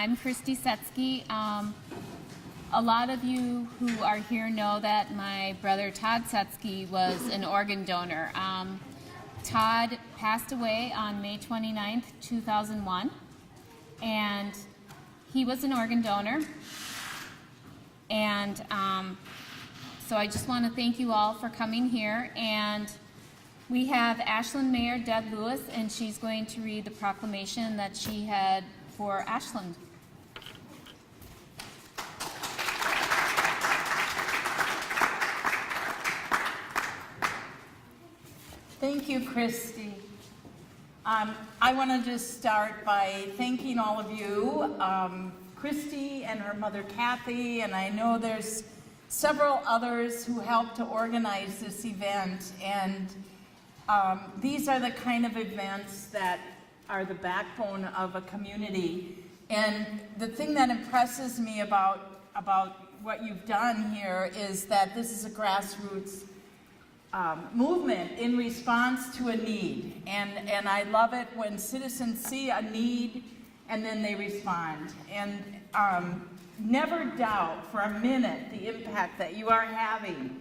I'm Christy Setzke. A lot of you who are here know that my brother Todd Setzke was an organ donor. Todd passed away on May 29th, 2001, and he was an organ donor. And so I just want to thank you all for coming here. And we have Ashland Mayor Deb Lewis, and she's going to read the proclamation that she had for Ashland. Thank you, Christy. I want to just start by thanking all of you, Christy and her mother Kathy, and I know there's several others who helped to organize this event. And these are the kind of events that are the backbone of a community. And the thing that impresses me about what you've done here is that this is a grassroots movement in response to a need. And I love it when citizens see a need and then they respond. And never doubt for a minute the impact that you are having.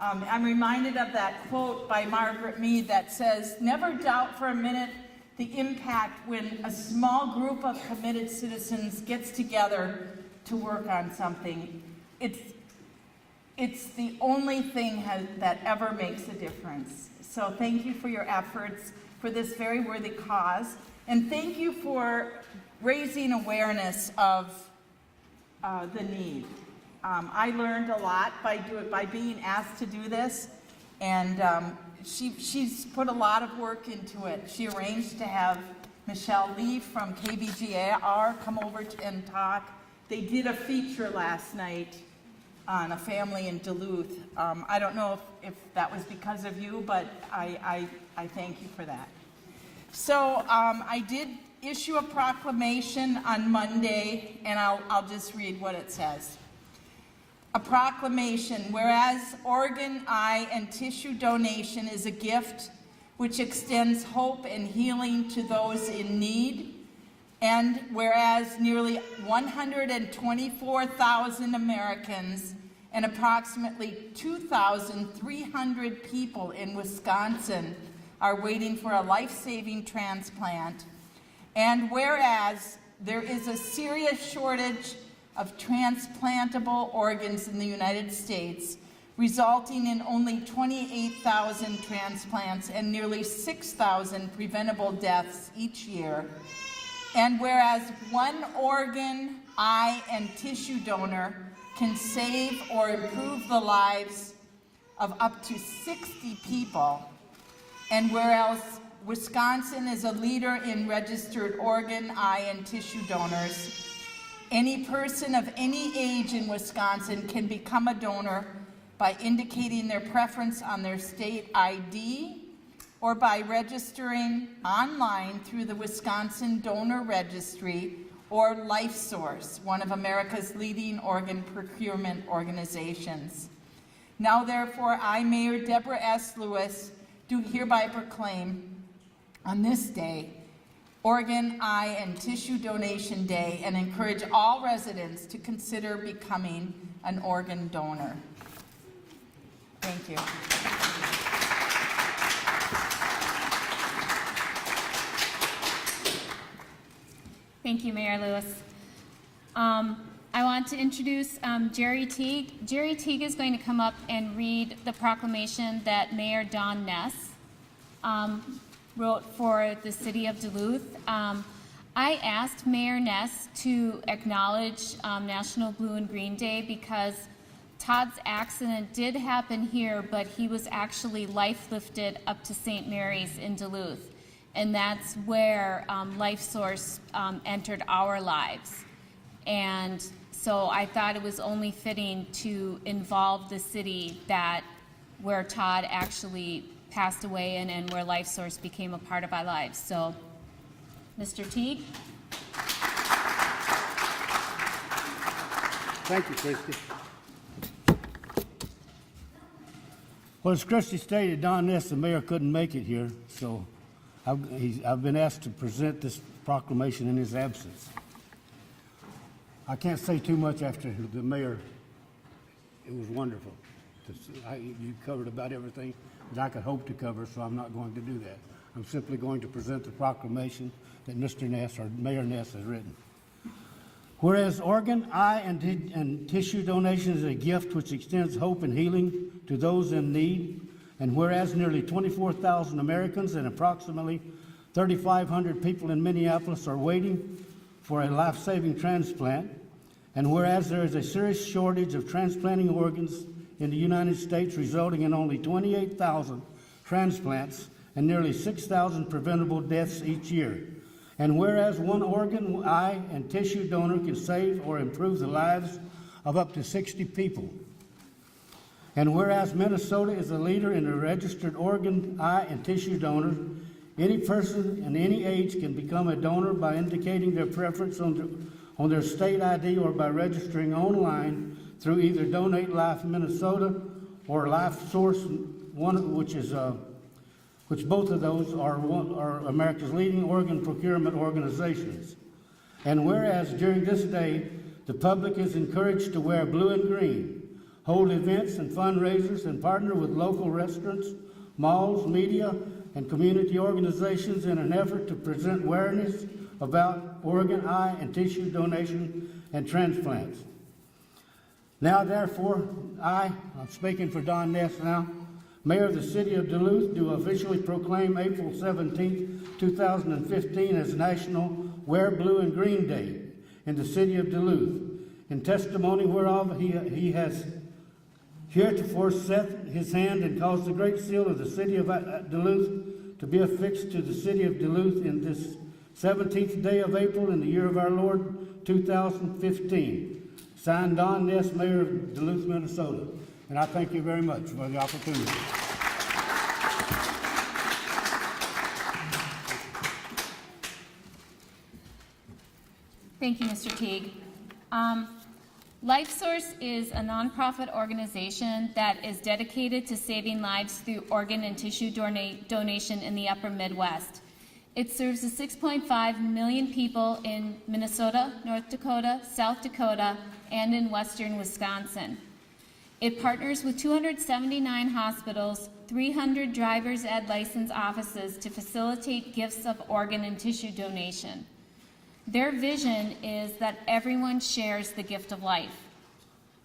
I'm reminded of that quote by Margaret Mead that says, "Never doubt for a minute the impact when a small group of committed citizens gets together to work on something. It's the only thing that ever makes a difference." So thank you for your efforts for this very worthy cause. And thank you for raising awareness of the need. I learned a lot by being asked to do this, and she's put a lot of work into it. She arranged to have Michelle Lee from KBGR come over and talk. They did a feature last night on a family in Duluth. I don't know if that was because of you, but I thank you for that. So I did issue a proclamation on Monday, and I'll just read what it says. A proclamation, whereas organ, eye, and tissue donation is a gift which extends hope and healing to those in need, and whereas nearly 124,000 Americans and approximately 2,300 people in Wisconsin are waiting for a life-saving transplant, and whereas there is a serious shortage of transplantable organs in the United States, resulting in only 28,000 transplants and nearly 6,000 preventable deaths each year. And whereas one organ, eye, and tissue donor can save or improve the lives of up to 60 people, and whereas Wisconsin is a leader in registered organ, eye, and tissue donors, any person of any age in Wisconsin can become a donor by indicating their preference on their state ID or by registering online through the Wisconsin Donor Registry or LifeSource, one of America's leading organ procurement organizations. Now therefore, I, Mayor Deborah S. Lewis, do hereby proclaim on this day Organ, Eye, and Tissue Donation Day, and encourage all residents to consider becoming an organ donor. Thank you. Thank you, Mayor Lewis. I want to introduce Jerry Teague. Jerry Teague is going to come up and read the proclamation that Mayor Don Ness wrote for the city of Duluth. I asked Mayor Ness to acknowledge National Blue and Green Day because Todd's accident did happen here, but he was actually life-lifted up to St. Mary's in Duluth. And that's where LifeSource entered our lives. And so I thought it was only fitting to involve the city where Todd actually passed away and where LifeSource became a part of our lives. So, Mr. Teague. Thank you, Christy. Well, as Christy stated, Don Ness, the mayor, couldn't make it here, so I've been asked to present this proclamation in his absence. I can't say too much after the mayor. It was wonderful. You covered about everything that I could hope to cover, so I'm not going to do that. I'm simply going to present the proclamation that Mr. Ness, or Mayor Ness, has written. Whereas organ, eye, and tissue donation is a gift which extends hope and healing to those in need, and whereas nearly 24,000 Americans and approximately 3,500 people in Minneapolis are waiting for a life-saving transplant, and whereas there is a serious shortage of transplanting organs in the United States, resulting in only 28,000 transplants and nearly 6,000 preventable deaths each year. And whereas one organ, eye, and tissue donor can save or improve the lives of up to 60 people. And whereas Minnesota is a leader in a registered organ, eye, and tissue donor, any person in any age can become a donor by indicating their preference on their state ID or by registering online through either Donate Life Minnesota or LifeSource, which both of those are America's leading organ procurement organizations. And whereas during this day, the public is encouraged to wear blue and green, hold events and fundraisers, and partner with local restaurants, malls, media, and community organizations in an effort to present awareness about organ, eye, and tissue donation and transplants. Now, therefore, I'm speaking for Don Ness now, Mayor of the City of Duluth, do officially proclaim April 17, 2015 as National Wear Blue and Green Day in the City of Duluth, in testimony whereof he has heretofore set his hand and caused the great seal of the City of Duluth to be affixed to the City of Duluth in this 17th day of April in the year of our Lord, 2015. Signed, Don Ness, Mayor of Duluth, Minnesota. And I thank you very much for the opportunity. Thank you, Mr. Teague. LifeSource is a nonprofit organization that is dedicated to saving lives through organ and tissue donation in the upper Midwest. It serves the 6.5 million people in Minnesota, North Dakota, South Dakota, and in western Wisconsin. It partners with 279 hospitals, 300 driver's ed license offices to facilitate gifts of organ and tissue donation. Their vision is that everyone shares the gift of life.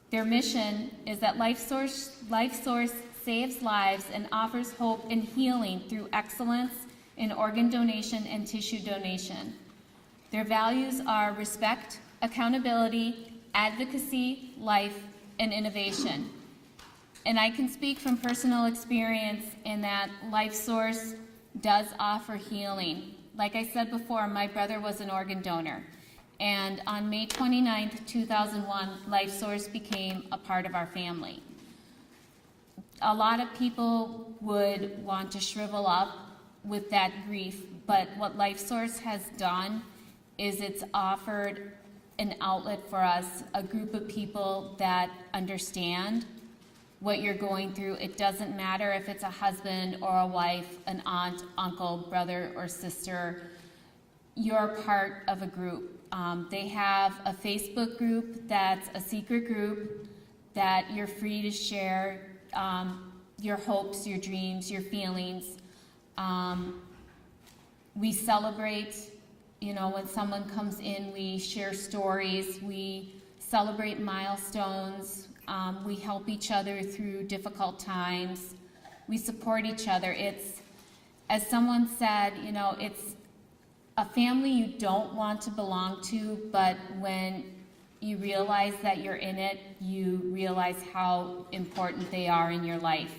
Their mission is that LifeSource saves lives and offers hope and healing through excellence in organ donation and tissue donation. Their values are respect, accountability, advocacy, life, and innovation. And I can speak from personal experience in that LifeSource does offer healing. Like I said before, my brother was an organ donor. And on May 29th, 2001, LifeSource became a part of our family. A lot of people would want to shrivel up with that grief, but what LifeSource has done is it's offered an outlet for us, a group of people that understand what you're going through. It doesn't matter if it's a husband or a wife, an aunt, uncle, brother, or sister. You're part of a group. They have a Facebook group that's a secret group that you're free to share your hopes, your dreams, your feelings. We celebrate, when someone comes in, we share stories, we celebrate milestones, we help each other through difficult times, we support each other. It's, as someone said, it's a family you don't want to belong to, but when you realize that you're in it, you realize how important they are in your life.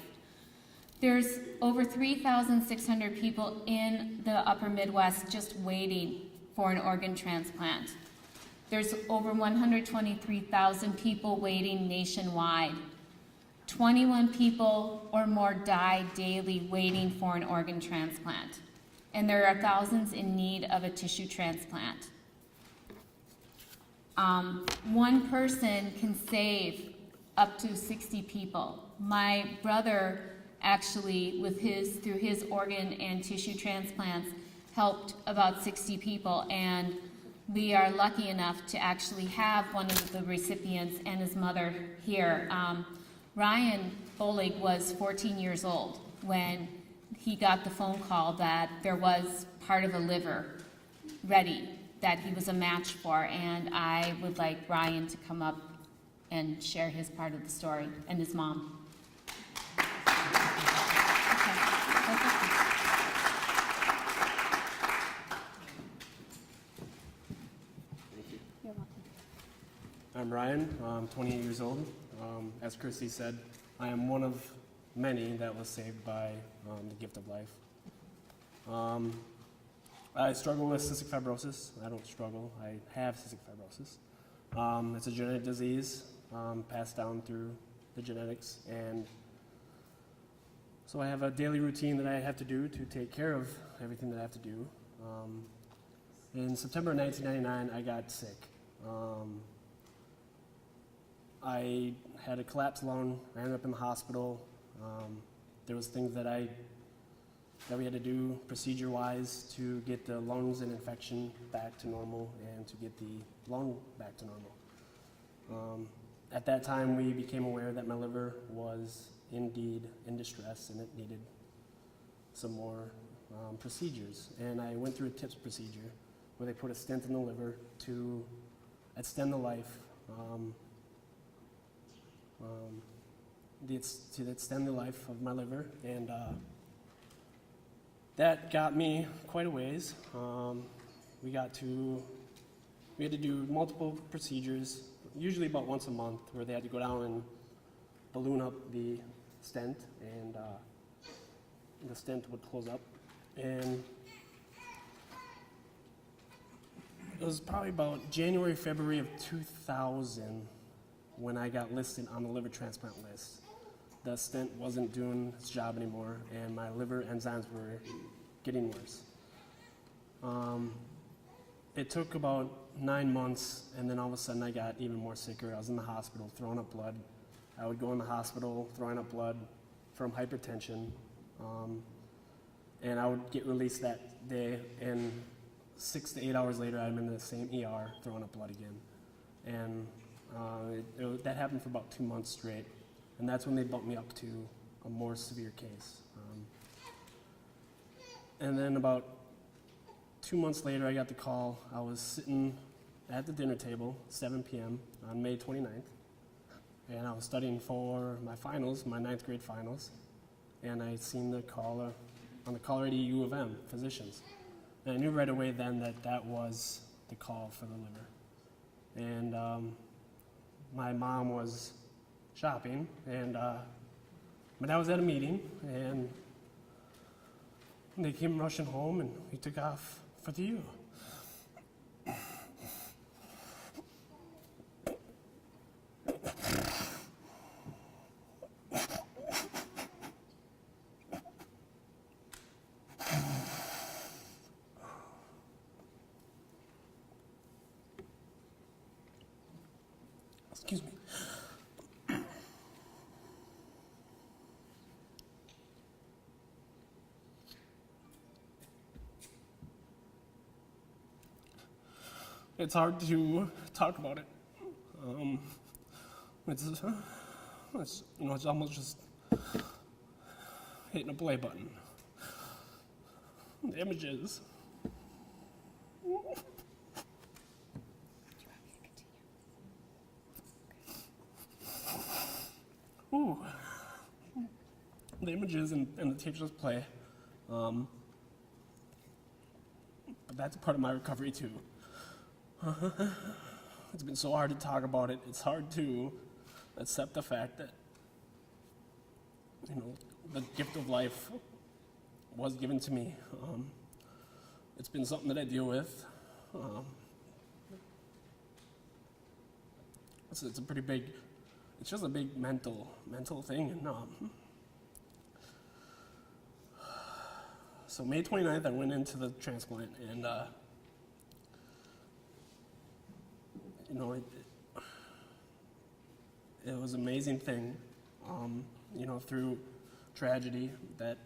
There's over 3,600 people in the upper Midwest just waiting for an organ transplant. There's over 123,000 people waiting nationwide. 21 people or more die daily waiting for an organ transplant. And there are thousands in need of a tissue transplant. One person can save up to 60 people. My brother actually, through his organ and tissue transplants, helped about 60 people. And we are lucky enough to actually have one of the recipients and his mother here. Ryan Bolig was 14 years old when he got the phone call that there was part of a liver ready that he was a match for, and I would like Ryan to come up and share his part of the story, and his mom. I'm Ryan. I'm 28 years old. As Christy said, I am one of many that was saved by the gift of life. I struggle with cystic fibrosis. I don't struggle. I have cystic fibrosis. It's a genetic disease passed down through the genetics, and so I have a daily routine that I have to do to take care of everything that I have to do. In September 1999, I got sick. I had a collapsed lung. I ended up in the hospital. There was things that we had to do procedure-wise to get the lungs and infection back to normal and to get the lung back to normal. At that time, we became aware that my liver was indeed in distress and it needed some more procedures. And I went through a TIPS procedure where they put a stent in the liver to extend the life, to extend the life of my liver, and that got me quite a ways. We had to do multiple procedures, usually about once a month, where they had to go down and balloon up the stent, and the stent would close up. And it was probably about January, February of 2000 when I got listed on the liver transplant list. The stent wasn't doing its job anymore, and my liver enzymes were getting worse. It took about 9 months, and then all of a sudden I got even more sicker. I was in the hospital throwing up blood. I would go in the hospital throwing up blood from hypertension, and I would get released that day, and 6 to 8 hours later I'm in the same ER throwing up blood again. And that happened for about 2 months straight, and that's when they bumped me up to a more severe case. And then about 2 months later, I got the call. I was sitting at the dinner table, 7 p.m. on May 29th, and I was studying for my finals, my 9th grade finals, and I seen the call on the caller ID U of M, physicians. And I knew right away then that that was the call for the liver. And my mom was shopping, and my dad was at a meeting, and they came rushing home, and we took off for the U. Excuse me. It's hard to talk about it. It's almost just hitting a play button. The images. Ooh. The images and the tapes just play. But that's a part of my recovery too. It's been so hard to talk about it. It's hard to accept the fact that, the gift of life was given to me. It's been something that I deal with. It's a pretty big, it's just a big mental thing. And so May 29th, I went into the transplant, and it was an amazing thing, through tragedy, that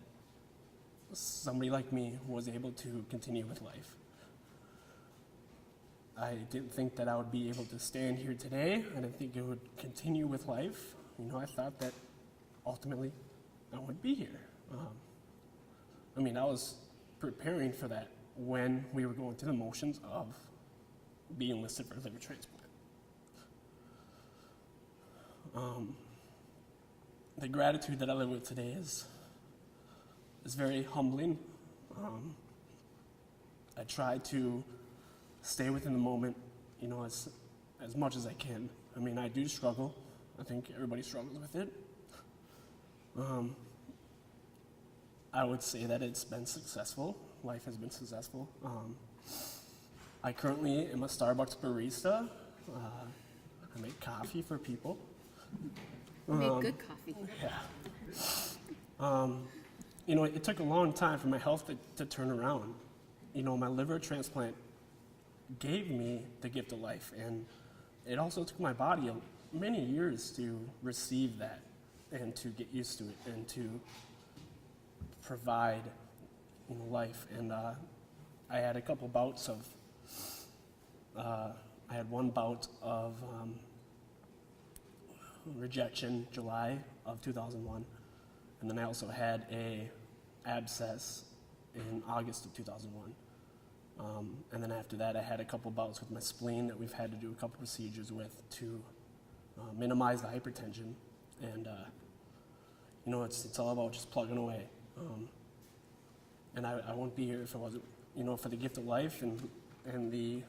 somebody like me was able to continue with life. I didn't think that I would be able to stand here today. I didn't think it would continue with life. You know, I thought that ultimately I would be here. I was preparing for that when we were going through the motions of being listed for a liver transplant. The gratitude that I live with today is very humbling. I try to stay within the moment, you know, as much as I can. I mean, I do struggle. I think everybody struggles with it. I would say that it's been successful. Life has been successful. I currently am a Starbucks barista. I make coffee for people. Make good coffee. Yeah. You know, it took a long time for my health to turn around. You know, my liver transplant gave me the gift of life, and it also took my body many years to receive that and to get used to it and to provide, you know, life. And I had a couple bouts of, I had one bout of rejection, July of 2001, and then I also had a abscess in August of 2001. And then after that, I had a couple bouts with my spleen that we've had to do a couple procedures with to minimize the hypertension. And, you know, it's all about just plugging away. And I won't be here if it wasn't, you know, for the gift of life and the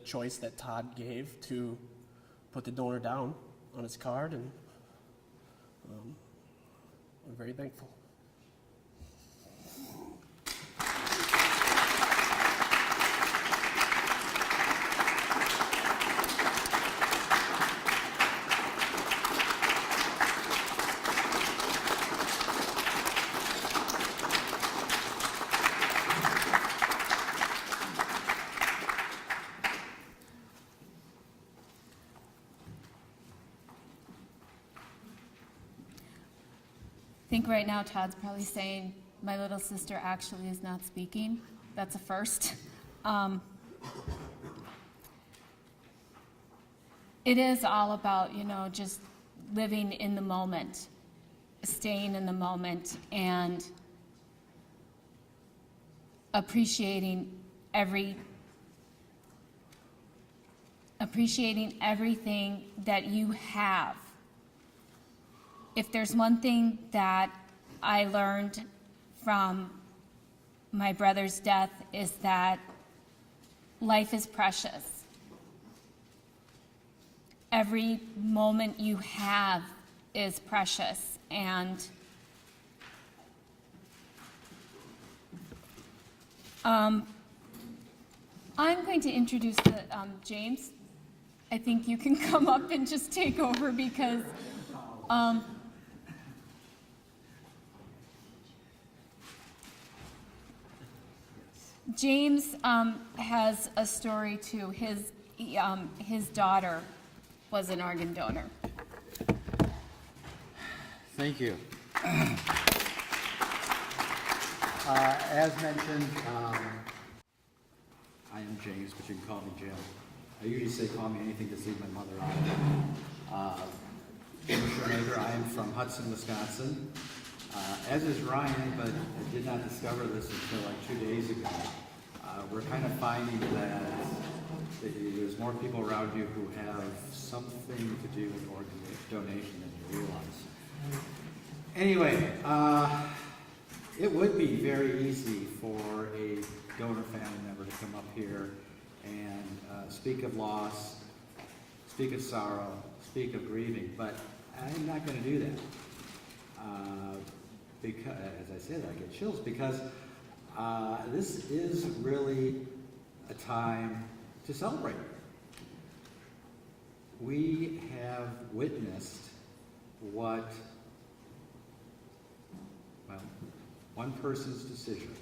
choice that Todd gave to put the donor down on his card. And I'm very thankful. I think right now Todd's probably saying, my little sister actually is not speaking. That's a first. It is all about, you know, just living in the moment, staying in the moment, and appreciating everything that you have. If there's one thing that I learned from my brother's death is that life is precious. Every moment you have is precious, and I'm going to introduce James. I think you can come up and just take over because James has a story too. His daughter was an organ donor. Thank you. As mentioned, I am James, but you can call me Jim. I usually say call me anything to leave my mother out. Jim Schoenmaker, I am from Hudson, Wisconsin. As is Ryan, but I did not discover this until like 2 days ago. We're kind of finding that there's more people around you who have something to do with organ donation than you realize. Anyway, it would be very easy for a donor family member to come up here and speak of loss, speak of sorrow, speak of grieving, but I'm not going to do that. Because, as I said, I get chills because this is really a time to celebrate. We have witnessed what, well, one person's decision,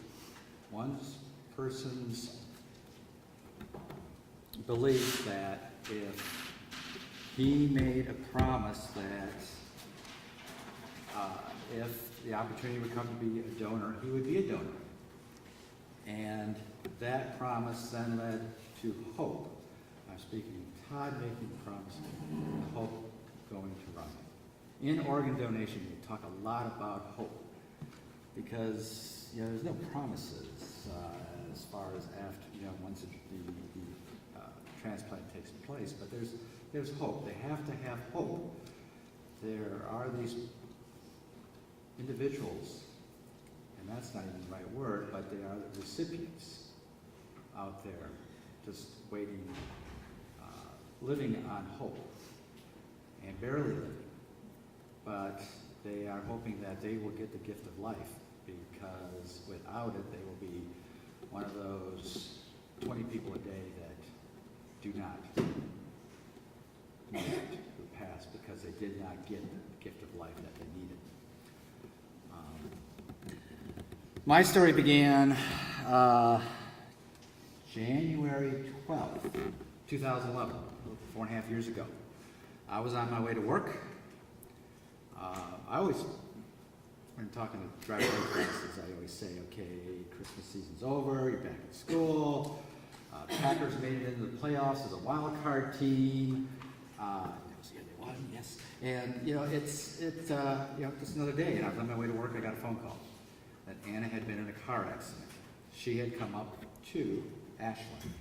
one person's belief that if he made a promise that if the opportunity would come to be a donor, he would be a donor. And that promise then led to hope. I'm speaking Todd making promises, hope going to Ryan. In organ donation, we talk a lot about hope because there's no promises as far as after once the transplant takes place, but there's hope. They have to have hope. There are these individuals, and that's not even the right word, but they are the recipients out there just waiting, living on hope and barely living. But they are hoping that they will get the gift of life, because without it, they will be one of those 20 people a day that do not make it, who pass because they did not get the gift of life that they needed. My story began January 12th, 2011, 4.5 years ago. I was on my way to work. When talking to driver ed classes, I always say, okay, Christmas season's over, you're back at school. Packers made it into the playoffs as a wild card team. They won, yes. And it's just another day. And I was on my way to work. I got a phone call that Anna had been in a car accident. She had come up to Ashland,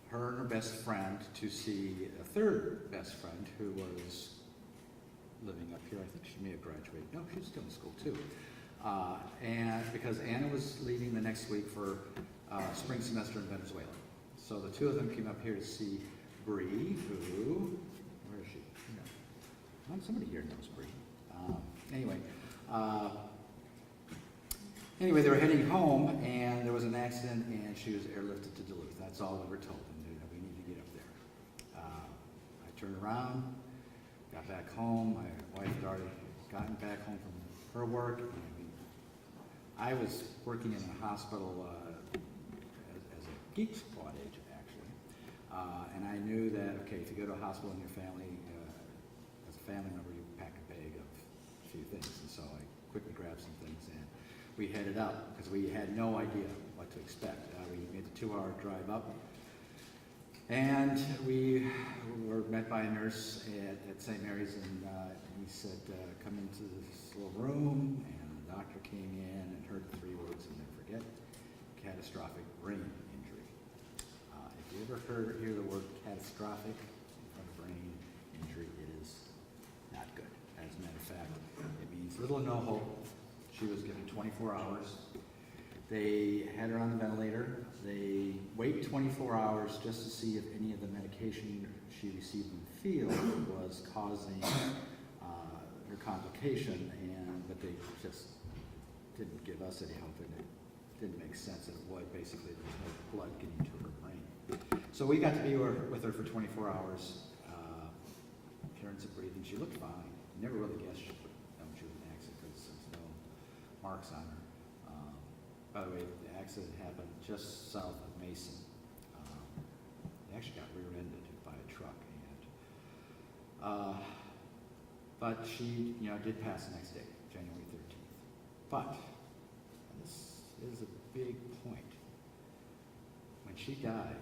her and her best friend, to see a third best friend who was living up here. I think she may have graduated. No, she's still in school too. And because Anna was leaving the next week for spring semester in Venezuela. So the two of them came up here to see Bree, who, where is she? Somebody here knows Bree. Anyway, they were heading home, and there was an accident, and she was airlifted to Duluth. That's all we were told, and we need to get up there. I turned around, got back home. My wife had already gotten back home from her work. I was working in a hospital as a geek squad agent, actually. And I knew that, okay, if you go to a hospital in your family, as a family member, you pack a bag of a few things. And so I quickly grabbed some things, and we headed out because we had no idea what to expect. We made the 2-hour drive up. And we were met by a nurse at St. Mary's, and he said, come into this little room, and the doctor came in and heard the 3 words I'll never forget: catastrophic brain injury. If you ever hear the word catastrophic in front of brain injury, it is not good. As a matter of fact, it means little or no hope. She was given 24 hours. They had her on the ventilator. They wait 24 hours just to see if any of the medication she received in the field was causing her complication, but they just didn't give us any hope, and it didn't make sense that it would. Basically, there was no blood getting to her brain. So we got to be with her for 24 hours. Appearance of breathing, she looked fine. Never really guessed she was in an accident because there's no marks on her. By the way, the accident happened just south of Mason. They actually got rear-ended by a truck, but she, did pass the next day, January 13th. But, and this is a big point, when she died,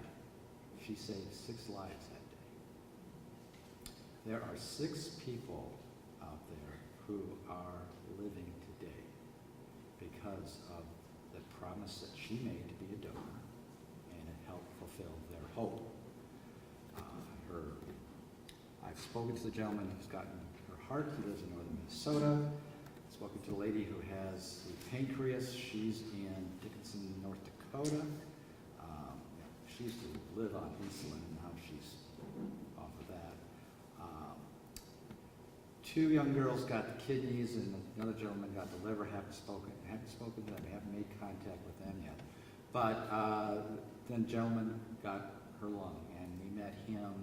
she saved 6 lives that day. There are 6 people out there who are living today because of the promise that she made to be a donor, and it helped fulfill their hope. I've spoken to the gentleman who's gotten her heart. He lives in northern Minnesota. I've spoken to the lady who has the pancreas. She's in Dickinson, North Dakota. She used to live on insulin, and now she's off of that. 2 young girls got the kidneys, and another gentleman got the liver. Haven't spoken to them. Haven't made contact with them yet. But then gentleman got her lung, and we met him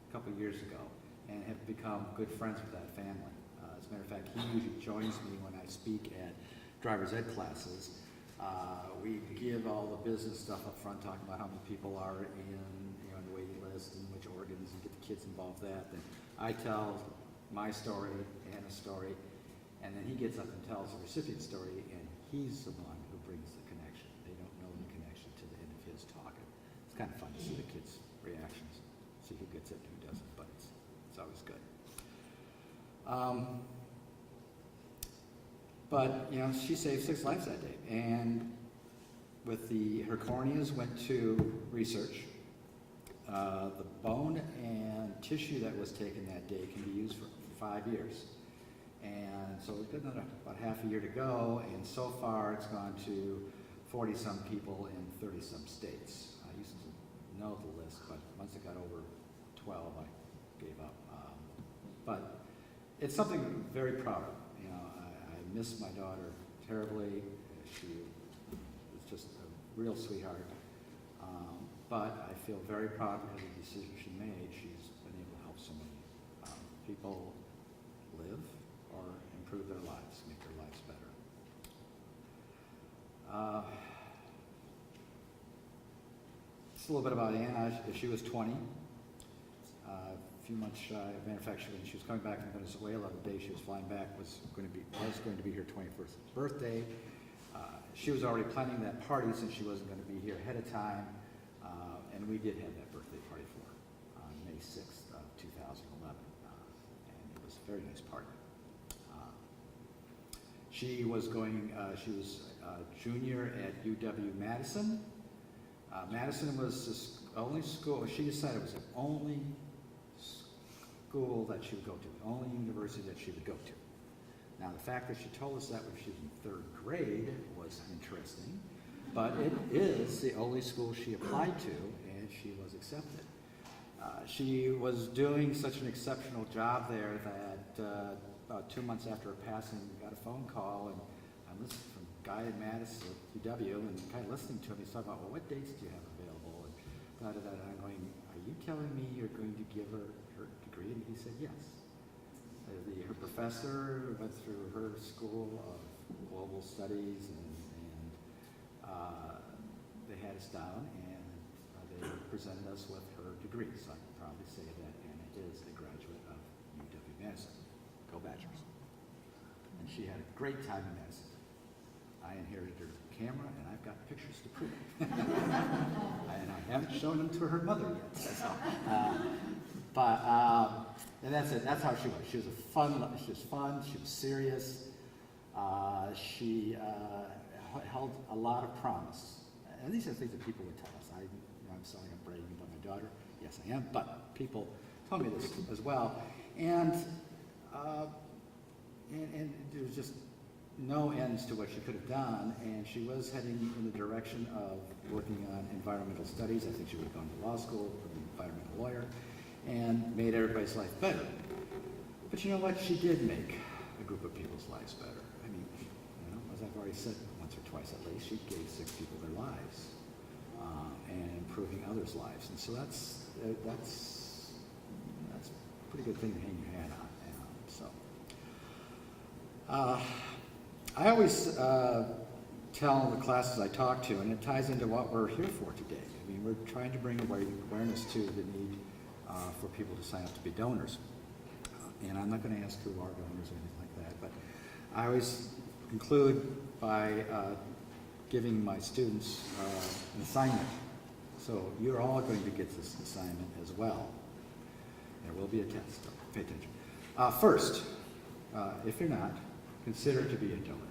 a couple of years ago and have become good friends with that family. As a matter of fact, he usually joins me when I speak at driver's ed classes. We give all the business stuff up front, talking about how many people are in the waiting list and which organs, and get the kids involved in that. Then I tell my story, Anna's story, and then he gets up and tells the recipient story, and he's the one who brings the connection. They don't know the connection to the end of his talking. it's kind of fun to see the kids' reactions, see who gets it and who doesn't, but it's always good. But, you know, she saved 6 lives that day, and with her corneas went to research. The bone and tissue that was taken that day can be used for 5 years. And so we've got about half a year to go, and so far it's gone to 40-some people in 30-some states. I used to know the list, but once it got over 12, I gave up. But it's something I'm very proud of. You know, I miss my daughter terribly. She was just a real sweetheart. But I feel very proud of the decision she made. She's been able to help so many people live or improve their lives, make their lives better. Just a little bit about Anna. She was 20, a few months shy. Matter of fact, when she was coming back from Venezuela, the day she was flying back was going to be her 21st birthday. She was already planning that party since she wasn't going to be here ahead of time. And we did have that birthday party for her on May 6th of 2011, and it was a very nice party. She was a junior at UW-Madison. Madison was the only school, she decided it was the only school that she would go to, the only university that she would go to. Now, the fact that she told us that when she was in 3rd grade was interesting, but it is the only school she applied to, and she was accepted. She was doing such an exceptional job there that about 2 months after her passing, we got a phone call, and I'm listening from a guy in Madison at UW, and kind of listening to him. He's talking about, well, what dates do you have available? And I'm going, are you telling me you're going to give her her degree? And he said, yes. Her professor went through her school of global studies, and they had us down, and they presented us with her degree. So I can proudly say that Anna is a graduate of UW-Madison. Go Badgers. And she had a great time in Madison. I inherited her camera, and I've got pictures to prove it. And I haven't shown them to her mother yet. So, and that's it. That's how she was. She was fun. She was serious. She held a lot of promise. And these are things that people would tell us. I'm sorry I'm bragging about my daughter. Yes, I am. But people told me this as well. And there was just no ends to what she could have done. And she was heading in the direction of working on environmental studies. I think she would have gone to law school, be an environmental lawyer, and made everybody's life better. But you know what? She did make a group of people's lives better. I mean, as I've already said once or twice at least, she gave 6 people their lives and improving others' lives. And so that's a pretty good thing to hang your hat on. I always tell the classes I talk to, and it ties into what we're here for today. I mean, we're trying to bring awareness to the need for people to sign up to be donors. And I'm not going to ask who are donors or anything like that, but I always conclude by giving my students an assignment. So you're all going to get this assignment as well. There will be a test, so pay attention. First, if you're not, consider to be a donor.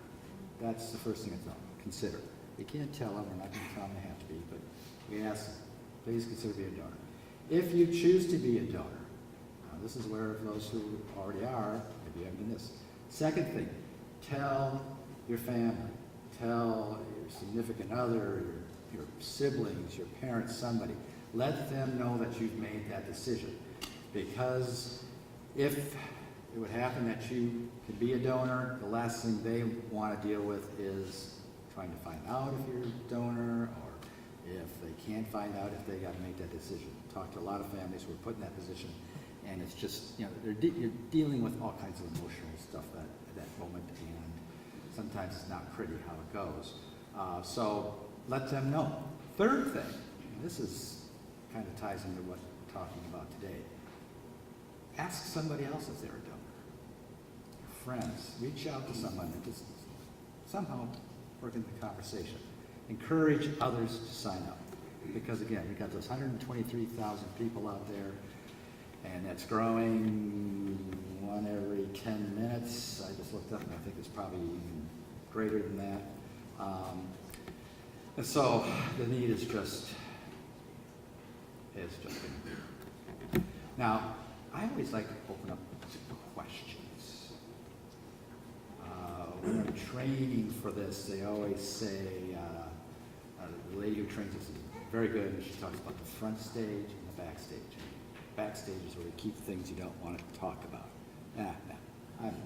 That's the first thing I tell them. Consider. You can't tell them, we're not going to tell them they have to be, but we ask them, please consider being a donor. If you choose to be a donor, this is where those who already are, maybe you haven't done this. Second thing, tell your family, tell your significant other, your siblings, your parents, somebody. Let them know that you've made that decision. Because if it would happen that you could be a donor, the last thing they want to deal with is trying to find out if you're a donor, or if they can't find out, if they got to make that decision. Talk to a lot of families who are put in that position, and it's just, you're dealing with all kinds of emotional stuff at that moment, and sometimes it's not pretty how it goes. So let them know. Third thing, and this is kind of ties into what we're talking about today. Ask somebody else if they're a donor. Your friends, reach out to someone and just somehow work in the conversation. Encourage others to sign up. because again, we got those 123,000 people out there, and that's growing one every 10 minutes. I just looked up, and I think it's probably even greater than that. And so the need is just big. Now, I always like to open up to questions. When I'm training for this, they always say, the lady who trains us is very good, and she talks about the front stage and the backstage. Backstage is where you keep things you don't want to talk about.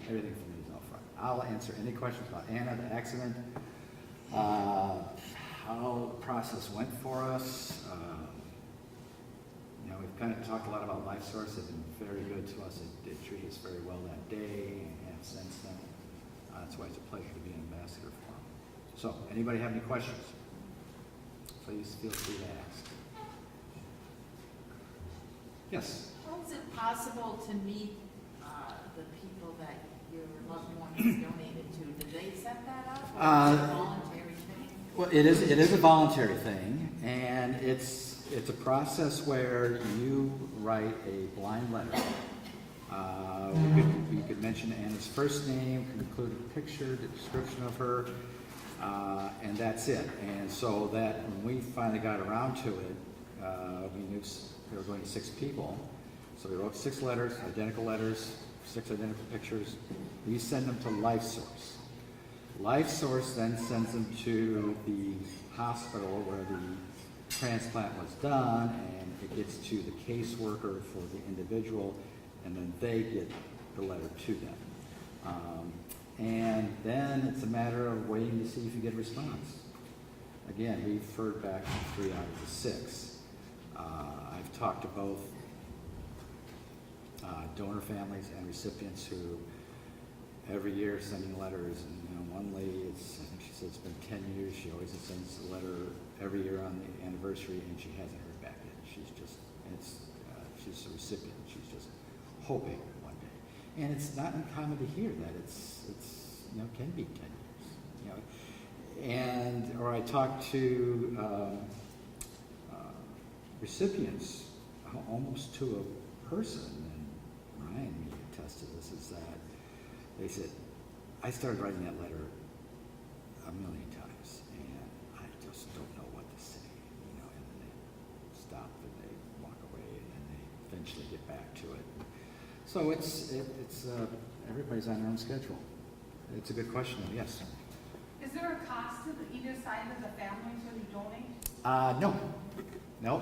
Everything for me is all front. I'll answer any questions about Anna, the accident, how the process went for us. We've kind of talked a lot about LifeSource. They've been very good to us. They treated us very well that day and have since then. That's why it's a pleasure to be an ambassador for them. So, anybody have any questions? Please feel free to ask. Yes? How is it possible to meet the people that your loved one has donated to? Did they set that up, or is it a voluntary thing? Well, it is a voluntary thing, and it's a process where you write a blind letter. You could mention Anna's first name, could include a picture, the description of her, and that's it. And so that when we finally got around to it, we knew we were going to 6 people. So we wrote 6 letters, 6 identical pictures. We send them to LifeSource. LifeSource then sends them to the hospital where the transplant was done, and it gets to the caseworker for the individual, and then they get the letter to them. And then it's a matter of waiting to see if you get a response. Again, we've heard back from 3 out of the 6. I've talked to both donor families and recipients who every year sending letters, and one lady, I think she said it's been 10 years, she always sends a letter every year on the anniversary, and she hasn't heard back yet. She's a recipient, she's just hoping one day. And it's not uncommon to hear that it's can be 10 years, or I talk to recipients almost to a person, and Ryan may attest to this, is that they said, I started writing that letter a million times, and I just don't know what to say, and then they stop and they walk away, and then they eventually get back to it. So it's everybody's on their own schedule. It's a good question, though. Yes. Is there a cost to either side of the families when you donate? No.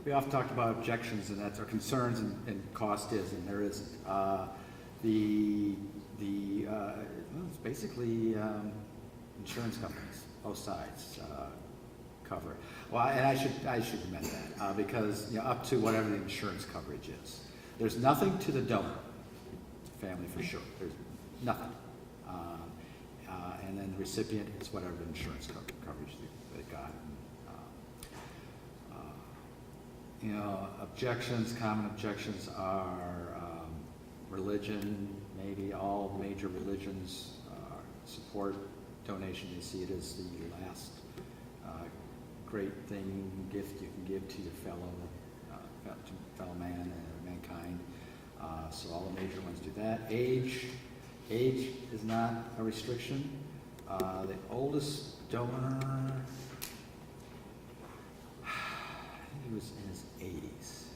We often talk about objections, and that's our concerns, and cost is, and there isn't. It's basically insurance companies, both sides cover it. Well, and I should admit that because up to whatever the insurance coverage is. There's nothing to the donor family for sure. There's nothing, and then the recipient is whatever the insurance coverage they got. Common objections are religion. Maybe all major religions support donation. They see it as the last great gift you can give to your fellow man and mankind. So all the major ones do that. Age is not a restriction. The oldest donor, he was in his 80s,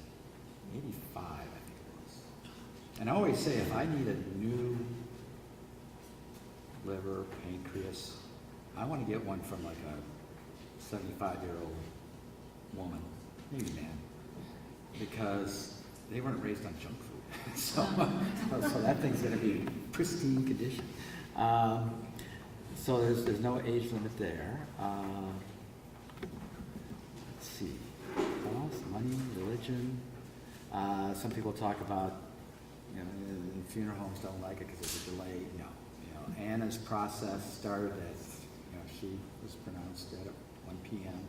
85, I think it was. And I always say, if I need a new liver, pancreas, I want to get one from like a 75-year-old woman, maybe man, because they weren't raised on junk food. so that thing's going to be in pristine condition. So there's no age limit there. Let's see. Money, religion. Some people talk about, the funeral homes don't like it because there's a delay. Anna's process started at, she was pronounced at 1 p.m.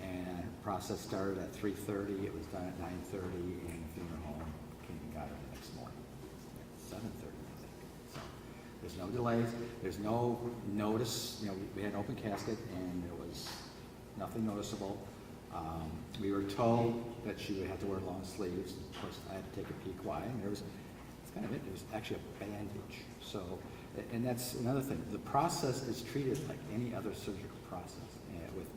and her process started at 3:30. It was done at 9:30, and the funeral home came and got her the next morning at 7:30, I think. So there's no delays. There's no notice. We had an open casket, and there was nothing noticeable. We were told that she would have to wear long sleeves. Of course, I had to take a peek why, and it's kind of it. It was actually a bandage. So, and that's another thing. The process is treated like any other surgical process, with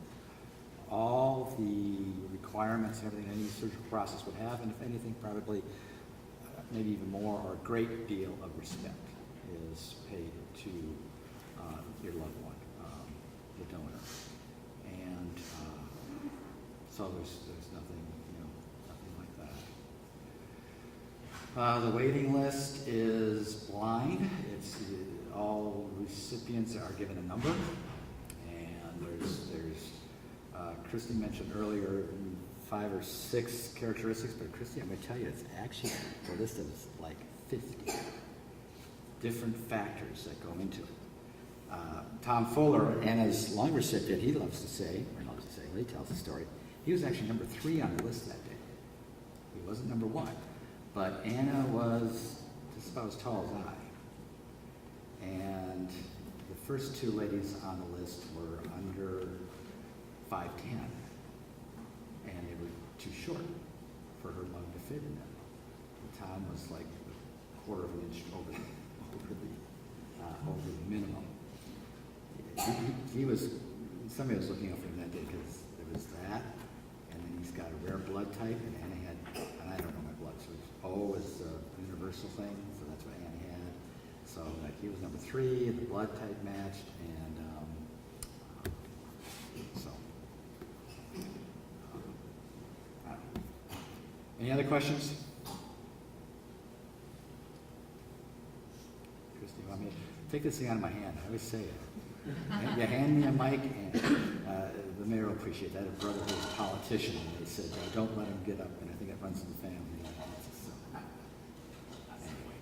all the requirements and everything any surgical process would have, and if anything, probably maybe even more, or a great deal of respect is paid to your loved one, the donor. And so there's nothing, nothing like that. The waiting list is blind. It's all recipients are given a number, and there's Christy mentioned earlier 5 or 6 characteristics, but Christy, I'm going to tell you, it's actually a list of like 50 different factors that go into it. Tom Fuller, Anna's lung recipient, he loves to say, when he tells the story, he was actually number 3 on the list that day. He wasn't number 1, but Anna was just about as tall as I. And the first 2 ladies on the list were under 5'10", and they were too short for her lung to fit in them. And Tom was like a quarter of an inch over the minimum. He was, somebody was looking out for him that day because there was that, and then he's got a rare blood type, and Anna had, and I don't know my blood, so O is a universal thing, so that's what Anna had. So like he was number 3, and the blood type matched, and so. I don't know. Any other questions? Christy, you want me to take this thing out of my hand? I always say it. You hand me a mic, and the mayor will appreciate that. A brother who was a politician, and they said, don't let him get up, and I think it runs in the family. So, anyway,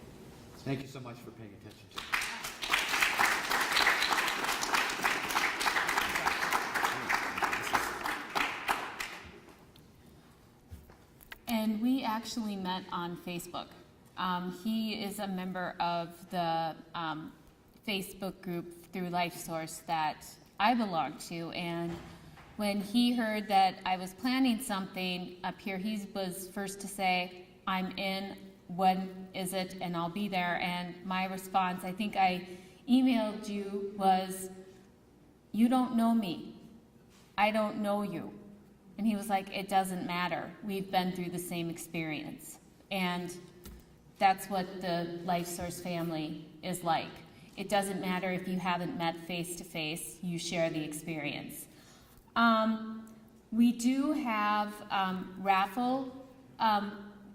thank you so much for paying attention to me. And we actually met on Facebook. He is a member of the Facebook group through LifeSource that I belong to, and when he heard that I was planning something up here, he was first to say, I'm in, when is it, and I'll be there. And my response, I think I emailed you, was, you don't know me, I don't know you. And he was like, it doesn't matter, we've been through the same experience. And that's what the LifeSource family is like. It doesn't matter if you haven't met face to face, you share the experience. We do have raffle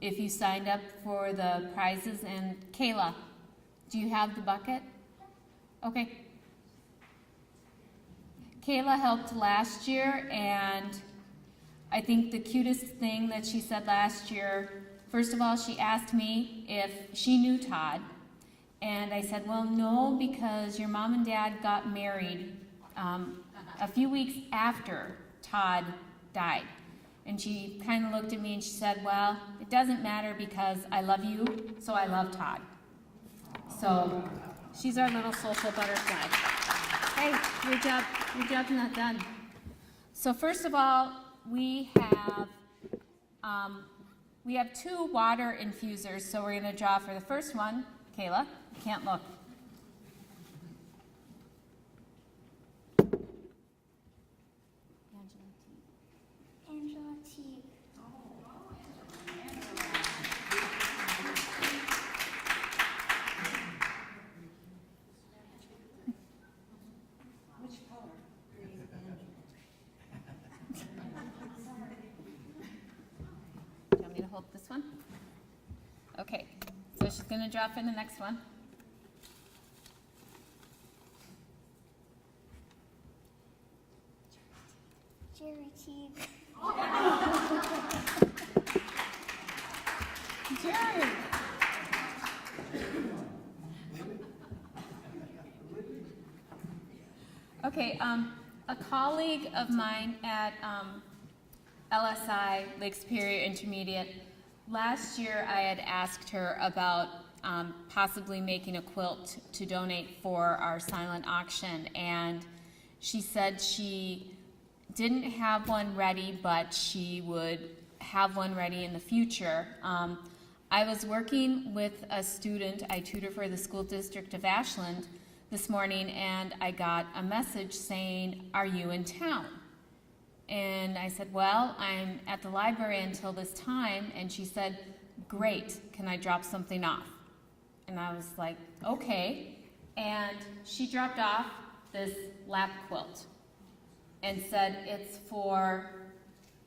if you signed up for the prizes. And Kayla, do you have the bucket? Okay. Kayla helped last year, and I think the cutest thing that she said last year, first of all, she asked me if she knew Todd. And I said, well, no, because your mom and dad got married a few weeks after Todd died. And she kind of looked at me and she said, well, it doesn't matter because I love you, so I love Todd. So she's our little social butterfly. Hey, your job's not done. So first of all, we have 2 water infusers, so we're going to draw for the first one. Kayla, you can't look. Angela T. Which color? Do you want me to hold this one? Okay, so she's going to draw for the next one. Jerry Teague. Jerry! Okay, a colleague of mine at LSI, Lake Superior Intermediate, last year I had asked her about possibly making a quilt to donate for our silent auction, and she said she didn't have one ready, but she would have one ready in the future. I was working with a student, I tutor for the school district of Ashland this morning, and I got a message saying, "Are you in town?" And I said, "Well, I'm at the library until this time." And she said, "Great, can I drop something off?" And I was like, "Okay." And she dropped off this lap quilt and said, "It's for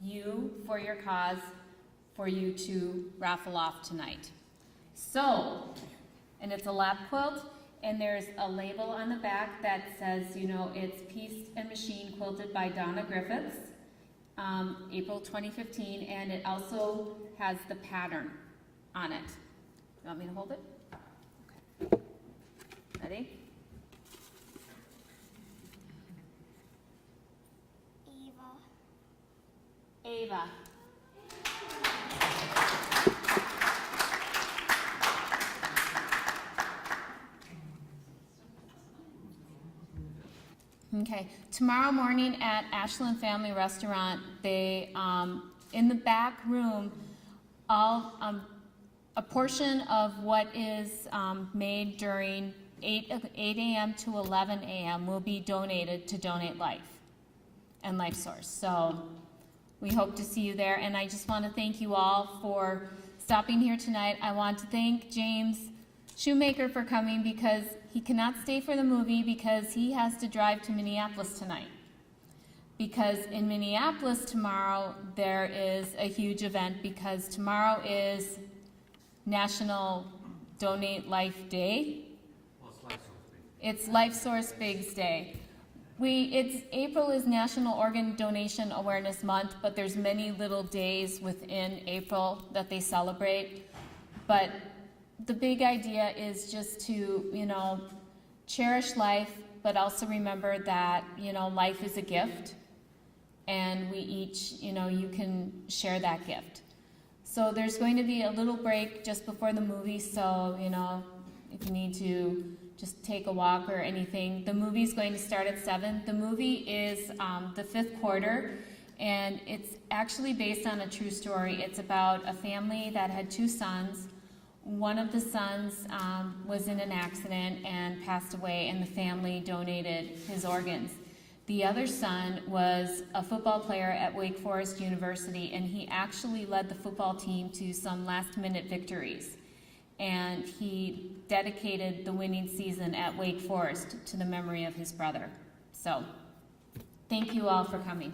you, for your cause, for you to raffle off tonight." So, and it's a lap quilt, and there's a label on the back that says, you know, it's Pieced and Machine Quilted by Donna Griffiths, April 2015, and it also has the pattern on it. You want me to hold it? Okay. Ready? Ava. Okay, tomorrow morning at Ashland Family Restaurant, they, in the back room, a portion of what is made during 8 a.m. to 11 a.m. will be donated to Donate Life and LifeSource. So we hope to see you there, and I just want to thank you all for stopping here tonight. I want to thank James Shoemaker for coming because he cannot stay for the movie because he has to drive to Minneapolis tonight. Because in Minneapolis tomorrow, there is a huge event because tomorrow is National Donate Life Day. Well, it's LifeSource Bigs Day. April is National Organ Donation Awareness Month, but there's many little days within April that they celebrate. But the big idea is just to, you know, cherish life, but also remember that, you know, life is a gift, and we each, you know, you can share that gift. So there's going to be a little break just before the movie, so, you know, if you need to just take a walk or anything. The movie's going to start at 7. The movie is the 5th quarter, and it's actually based on a true story. It's about a family that had 2 sons. One of the sons was in an accident and passed away, and the family donated his organs. The other son was a football player at Wake Forest University, and he actually led the football team to some last-minute victories. And he dedicated the winning season at Wake Forest to the memory of his brother. So, thank you all for coming.